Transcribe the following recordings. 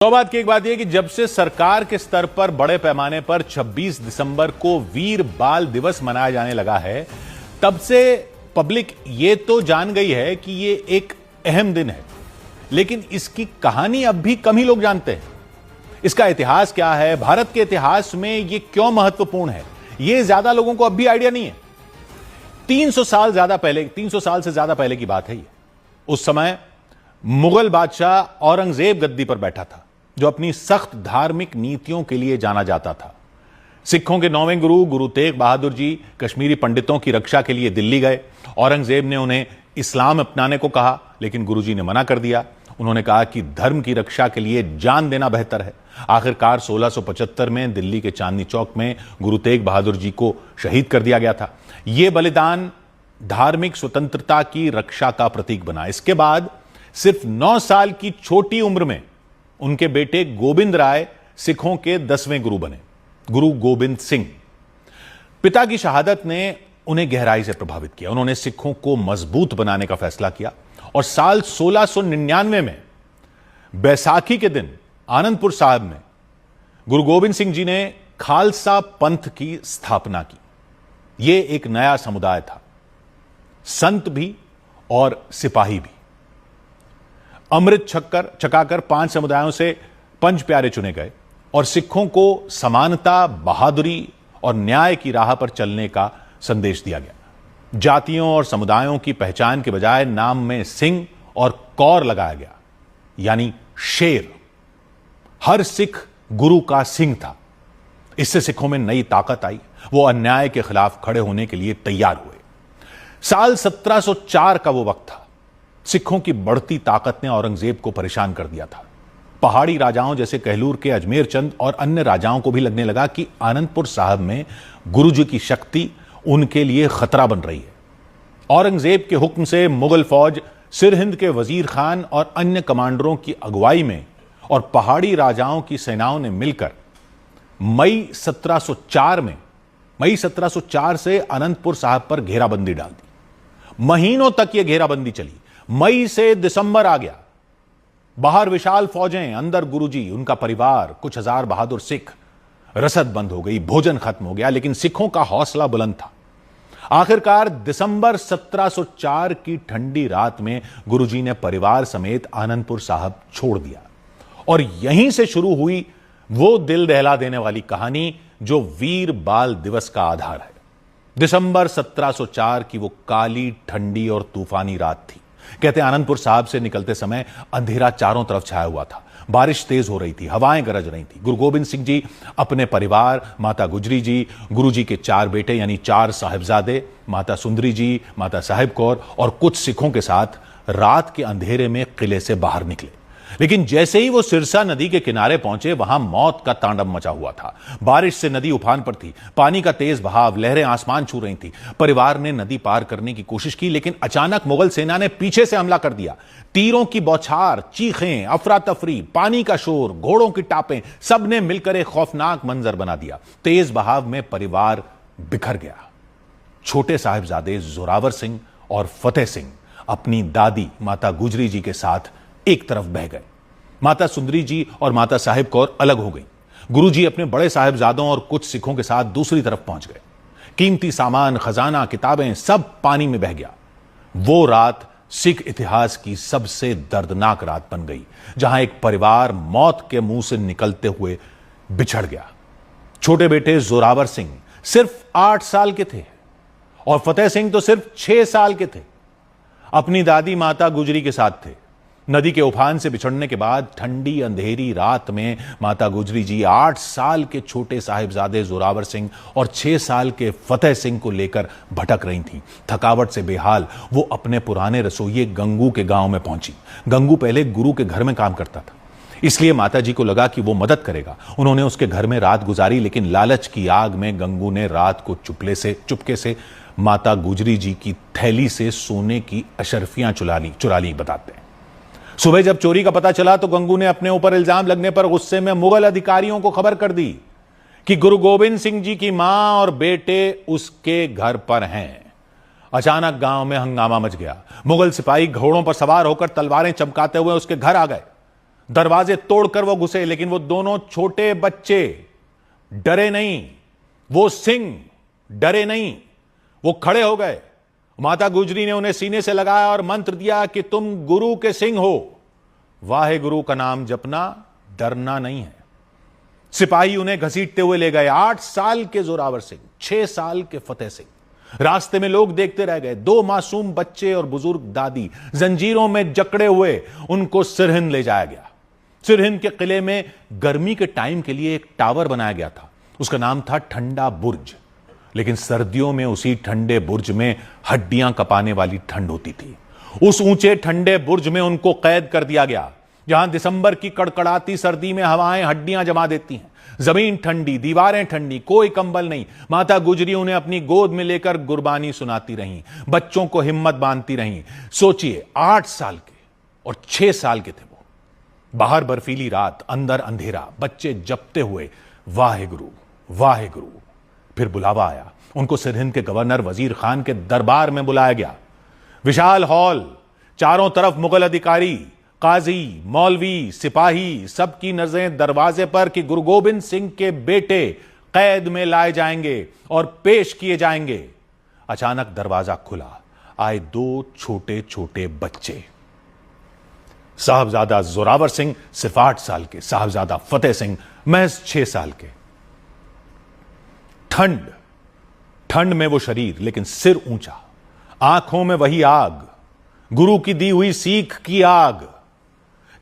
तो बात की एक बात यह कि जब से सरकार के स्तर पर बड़े पैमाने पर 26 दिसंबर को वीर बाल दिवस मनाया जाने लगा है, तब से पब्लिक ये तो जान गई है कि ये एक अहम दिन है, लेकिन इसकी कहानी अब भी कम ही लोग जानते हैं। इसका इतिहास क्या है, भारत के इतिहास में ये क्यों महत्वपूर्ण है, ये ज्यादा लोगों को अब भी आइडिया नहीं है। 300 साल से ज्यादा पहले की बात है ये। उस समय मुगल बादशाह औरंगजेब गद्दी पर बैठा था, जो अपनी सख्त धार्मिक नीतियों के लिए जाना जाता था। सिखों के 9वें गुरु गुरु तेग बहादुर जी कश्मीरी पंडितों की रक्षा के लिए दिल्ली गए। औरंगजेब ने उन्हें इस्लाम अपनाने को कहा, लेकिन गुरुजी ने मना कर दिया। उन्होंने कहा कि धर्म की रक्षा के लिए जान देना बेहतर है। आखिरकार 1675 में दिल्ली के चांदनी चौक में गुरु तेग बहादुर जी को शहीद कर दिया गया था। यह बलिदान धार्मिक स्वतंत्रता की रक्षा का प्रतीक बना। इसके बाद सिर्फ 9 साल की छोटी उम्र में उनके बेटे गोविंद राय सिखों के 10वें गुरु बने, गुरु गोबिंद सिंह। पिता की शहादत ने उन्हें गहराई से प्रभावित किया। उन्होंने सिखों को मजबूत बनाने का फैसला किया और साल 1699 में बैसाखी के दिन आनंदपुर साहिब में गुरु गोबिंद सिंह जी ने खालसा पंथ की स्थापना की। यह एक नया समुदाय था, संत भी और सिपाही भी। अमृत छकाकर 5 समुदायों से 5 प्यारे चुने गए और सिखों को समानता, बहादुरी और न्याय की राह पर चलने का संदेश दिया गया। जातियों और समुदायों की पहचान के बजाय नाम में सिंह और कौर लगाया गया, यानी शेर। हर सिख गुरु का सिंह था। इससे सिखों में नई ताकत आई। वो अन्याय के खिलाफ खड़े होने के लिए तैयार हुए। साल 1704 का वो वक्त था। सिखों की बढ़ती ताकत ने औरंगजेब को परेशान कर दिया था। पहाड़ी राजाओं जैसे कहलूर के अजमेर चंद और अन्य राजाओं को भी लगने लगा कि आनंदपुर साहिब में गुरुजी की शक्ति उनके लिए खतरा बन रही है। औरंगजेब के हुक्म से मुगल फौज सिरहिंद के वजीर खान और अन्य कमांडरों की अगुवाई में और पहाड़ी राजाओं की सेनाओं ने मिलकर मई 1704 से आनंदपुर साहिब पर घेराबंदी डाल दी। महीनों तक यह घेराबंदी चली। मई से दिसंबर आ गया। बाहर विशाल फौजें, अंदर गुरुजी, उनका परिवार, कुछ हजार बहादुर सिख। रसद बंद हो गई, भोजन खत्म हो गया, लेकिन सिखों का हौसला बुलंद था। आखिरकार दिसंबर 1704 की ठंडी रात में गुरुजी ने परिवार समेत आनंदपुर साहिब छोड़ दिया। और यहीं से शुरू हुई वो दिल दहला देने वाली कहानी जो वीर बाल दिवस का आधार है। दिसंबर 1704 की वो काली, ठंडी और तूफानी रात थी। कहते हैं आनंदपुर साहिब से निकलते समय अंधेरा चारों तरफ छाया हुआ था। बारिश तेज हो रही थी, हवाएं गरज रही थी। गुरु गोबिंद सिंह जी अपने परिवार, माता गुजरी जी, गुरु जी के 4 बेटे यानी 4 साहिबजादे, माता सुंदरी जी, माता साहिब कौर और कुछ सिखों के साथ रात के अंधेरे में किले से बाहर निकले। लेकिन जैसे ही वो सिरसा नदी के किनारे पहुंचे, वहां मौत का तांडव मचा हुआ था। बारिश से नदी उफान पर थी, पानी का तेज बहाव, लहरें आसमान छू रही थी। परिवार ने नदी पार करने की कोशिश की, लेकिन अचानक मुगल सेना ने पीछे से हमला कर दिया। तीरों की बौछार, चीखें, अफरा तफरी, पानी का शोर, घोड़ों की टापें, सबने मिलकर एक खौफनाक मंजर बना दिया। तेज बहाव में परिवार बिखर गया। छोटे साहिबजादे जोरावर सिंह और फतेह सिंह अपनी दादी माता गुजरी जी के साथ एक तरफ बह गए। माता सुंदरी जी और माता साहिब कौर अलग हो गई। गुरुजी अपने बड़े साहिबजादों और कुछ सिखों के साथ दूसरी तरफ पहुंच गए। कीमती सामान, खजाना, किताबें सब पानी में बह गया। वो रात सिख इतिहास की सबसे दर्दनाक रात बन गई, जहां एक परिवार मौत के मुंह से निकलते हुए बिछड़ गया। छोटे बेटे जोरावर सिंह सिर्फ 8 साल के थे और फतेह सिंह तो सिर्फ 6 साल के थे। अपनी दादी माता गुजरी के साथ थे। नदी के उफान से बिछड़ने के बाद ठंडी अंधेरी रात में माता गुजरी जी 8 साल के छोटे साहिबजादे जोरावर सिंह और 6 साल के फतेह सिंह को लेकर भटक रही थीं। थकावट से बेहाल वो अपने पुराने रसोइये गंगू के गांव में पहुंची। गंगू पहले गुरु के घर में काम करता था, इसलिए माता जी को लगा कि वो मदद करेगा। उन्होंने उसके घर में रात गुजारी, लेकिन लालच की आग में गंगू ने रात को चुपके से माता गुजरी जी की थैली से सोने की अशर्फियां चुरा ली बताते हैं। सुबह जब चोरी का पता चला तो गंगू ने अपने ऊपर इल्जाम लगने पर गुस्से में मुगल अधिकारियों को खबर कर दी कि गुरु गोबिंद सिंह जी की मां और बेटे उसके घर पर हैं। अचानक गांव में हंगामा मच गया। मुगल सिपाही घोड़ों पर सवार होकर तलवारें चमकाते हुए उसके घर आ गए। दरवाजे तोड़कर वो घुसे, लेकिन वो दोनों छोटे बच्चे डरे नहीं, वो सिंह डरे नहीं, वो खड़े हो गए। माता गुजरी ने उन्हें सीने से लगाया और मंत्र दिया कि तुम गुरु के सिंह हो, वाहे गुरु का नाम जपना, डरना नहीं है। सिपाही उन्हें घसीटते हुए ले गए। 8 साल के जोरावर सिंह, 6 साल के फतेह सिंह। रास्ते में लोग देखते रह गए। 2 मासूम बच्चे और बुजुर्ग दादी जंजीरों में जकड़े हुए उनको सिरहिंद ले जाया गया। सिरहिंद के किले में गर्मी के टाइम के लिए एक टावर बनाया गया था, उसका नाम था ठंडा बुर्ज। लेकिन सर्दियों में उसी ठंडे बुर्ज में हड्डियां कपाने वाली ठंड होती थी। उस ऊंचे ठंडे बुर्ज में उनको कैद कर दिया गया, जहां दिसंबर की कड़कड़ाती सर्दी में हवाएं हड्डियां जमा देती हैं। जमीन ठंडी, दीवारें ठंडी, कोई कंबल नहीं। माता गुजरी उन्हें अपनी गोद में लेकर गुरबानी सुनाती रहीं, बच्चों को हिम्मत बांधती रहीं। सोचिए, 8 साल के और 6 साल के थे वो। बाहर बर्फीली रात, अंदर अंधेरा, बच्चे जपते हुए वाहे गुरु, वाहे गुरु। फिर बुलावा आया। उनको सिरहिंद के गवर्नर वजीर खान के दरबार में बुलाया गया। विशाल हॉल, चारों तरफ मुगल अधिकारी, काजी, मौलवी, सिपाही, सबकी नजरें दरवाजे पर कि गुरु गोबिंद सिंह के बेटे कैद में लाए जाएंगे और पेश किए जाएंगे। अचानक दरवाजा खुला, आए 2 छोटे छोटे बच्चे। साहबजादा जोरावर सिंह सिर्फ 8 साल के, साहबजादा फतेह सिंह महज 6 साल के। ठंड, ठंड में वो शरीर, लेकिन सिर ऊंचा, आंखों में वही आग, गुरु की दी हुई सीख की आग।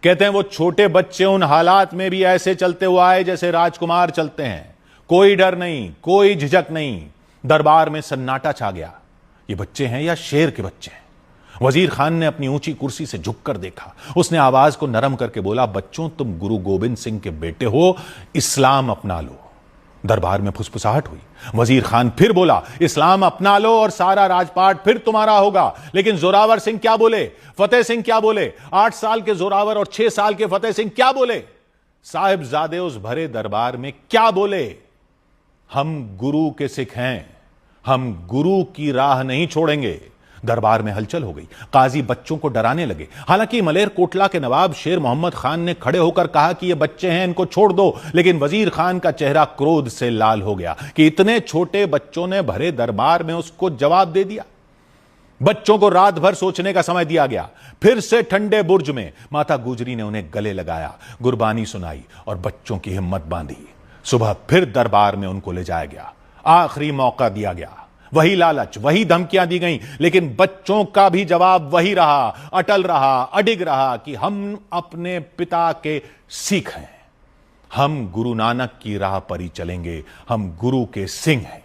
कहते हैं वो छोटे बच्चे उन हालात में भी ऐसे चलते हुए आए जैसे राजकुमार चलते हैं। कोई डर नहीं, कोई झिझक नहीं। दरबार में सन्नाटा छा गया। ये बच्चे हैं या शेर के बच्चे हैं? वजीर खान ने अपनी ऊंची कुर्सी से झुककर देखा। उसने आवाज को नरम करके बोला, बच्चों, तुम गुरु गोबिंद सिंह के बेटे हो, इस्लाम अपना लो। दरबार में फुसफुसाहट हुई। वजीर खान फिर बोला, इस्लाम अपना लो और सारा राजपाट फिर तुम्हारा होगा। लेकिन जोरावर सिंह क्या बोले, फतेह सिंह क्या बोले? 8 साल के जोरावर और 6 साल के फतेह सिंह क्या बोले? साहिबजादे उस भरे दरबार में क्या बोले? हम गुरु के सिख हैं, हम गुरु की राह नहीं छोड़ेंगे। दरबार में हलचल हो गई। काजी बच्चों को डराने लगे। हालांकि मलेर कोटला के नवाब शेर मोहम्मद खान ने खड़े होकर कहा कि ये बच्चे हैं, इनको छोड़ दो। लेकिन वजीर खान का चेहरा क्रोध से लाल हो गया कि इतने छोटे बच्चों ने भरे दरबार में उसको जवाब दे दिया। बच्चों को रात भर सोचने का समय दिया गया। फिर से ठंडे बुर्ज में माता गुजरी ने उन्हें गले लगाया, गुरबानी सुनाई और बच्चों की हिम्मत बांधी। सुबह फिर दरबार में उनको ले जाया गया। आखिरी मौका दिया गया। वही लालच, वही धमकियां दी गईं, लेकिन बच्चों का भी जवाब वही रहा, अटल रहा, अडिग रहा कि हम अपने पिता के सिख हैं, हम गुरु नानक की राह पर ही चलेंगे, हम गुरु के सिंह हैं।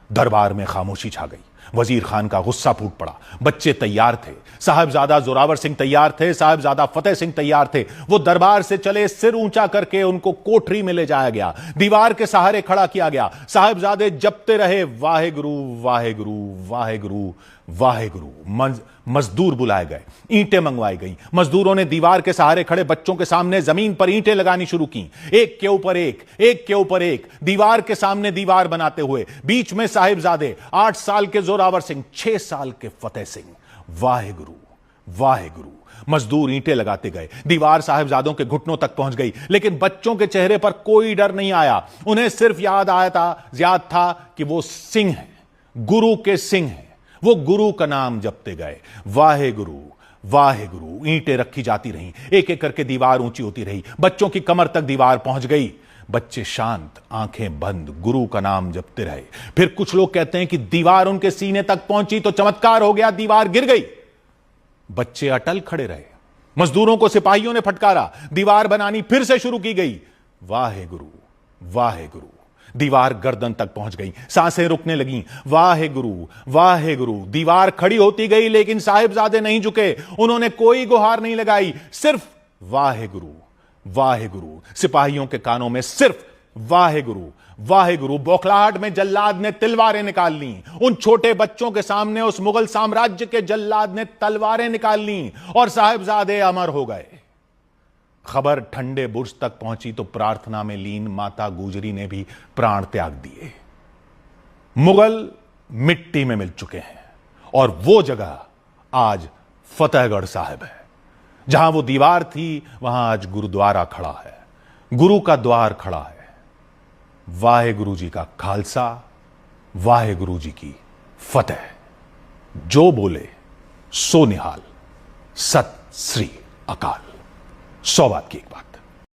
दरबार में खामोशी छा गई। वजीर खान का गुस्सा फूट पड़ा। बच्चे तैयार थे, साहिबजादा जोरावर सिंह तैयार थे, साहिबजादा फतेह सिंह तैयार थे। वो दरबार से चले, सिर ऊंचा करके उनको कोठरी में ले जाया गया, दीवार के सहारे खड़ा किया गया। साहिबजादे जपते रहे, वाहे गुरु, वाहे गुरु, वाहे गुरु, वाहे गुरु। मजदूर बुलाए गए, ईंटें मंगवाई गई। मजदूरों ने दीवार के सहारे खड़े बच्चों के सामने जमीन पर ईंटें लगानी शुरू की, एक के ऊपर एक, एक के ऊपर एक, दीवार के सामने दीवार बनाते हुए। बीच में साहिबजादे, 8 साल के जोरावर सिंह, 6 साल के फतेह सिंह। वाहे गुरु, वाहे गुरु। मजदूर ईंटें लगाते गए। दीवार साहिबजादों के घुटनों तक पहुंच गई, लेकिन बच्चों के चेहरे पर कोई डर नहीं आया। उन्हें सिर्फ याद था कि वो सिंह हैं, गुरु के सिंह हैं। वो गुरु का नाम जपते गए, वाहे गुरु, वाहे गुरु। ईंटें रखी जाती रहीं, एक एक करके दीवार ऊंची होती रही। बच्चों की कमर तक दीवार पहुंच गई। बच्चे शांत, आंखें बंद, गुरु का नाम जपते रहे। फिर कुछ लोग कहते हैं कि दीवार उनके सीने तक पहुंची तो चमत्कार हो गया, दीवार गिर गई। बच्चे अटल खड़े रहे। मजदूरों को सिपाहियों ने फटकारा, दीवार बनानी फिर से शुरू की गई। वाहे गुरु, वाहे गुरु। दीवार गर्दन तक पहुंच गई, सांसें रुकने लगीं। वाहे गुरु, वाहे गुरु। दीवार खड़ी होती गई, लेकिन साहिबजादे नहीं झुके। उन्होंने कोई गुहार नहीं लगाई, सिर्फ वाहे गुरु, वाहे गुरु। सिपाहियों के कानों में सिर्फ वाहे गुरु, वाहे गुरु। बौखलाहट में जल्लाद ने तलवारें निकाल ली। उन छोटे बच्चों के सामने उस मुगल साम्राज्य के जल्लाद ने तलवारें निकाल ली और साहिबजादे अमर हो गए। खबर ठंडे बुर्ज तक पहुंची तो प्रार्थना में लीन माता गुजरी ने भी प्राण त्याग दिए। मुगल मिट्टी में मिल चुके हैं और वो जगह आज फतेहगढ़ साहिब है। जहां वो दीवार थी वहां आज गुरुद्वारा खड़ा है, गुरु का द्वार खड़ा है। वाहे गुरु जी का खालसा, वाहे गुरु जी की फतेह। जो बोले सो निहाल, सत श्री अकाल। 100 बात की एक बात।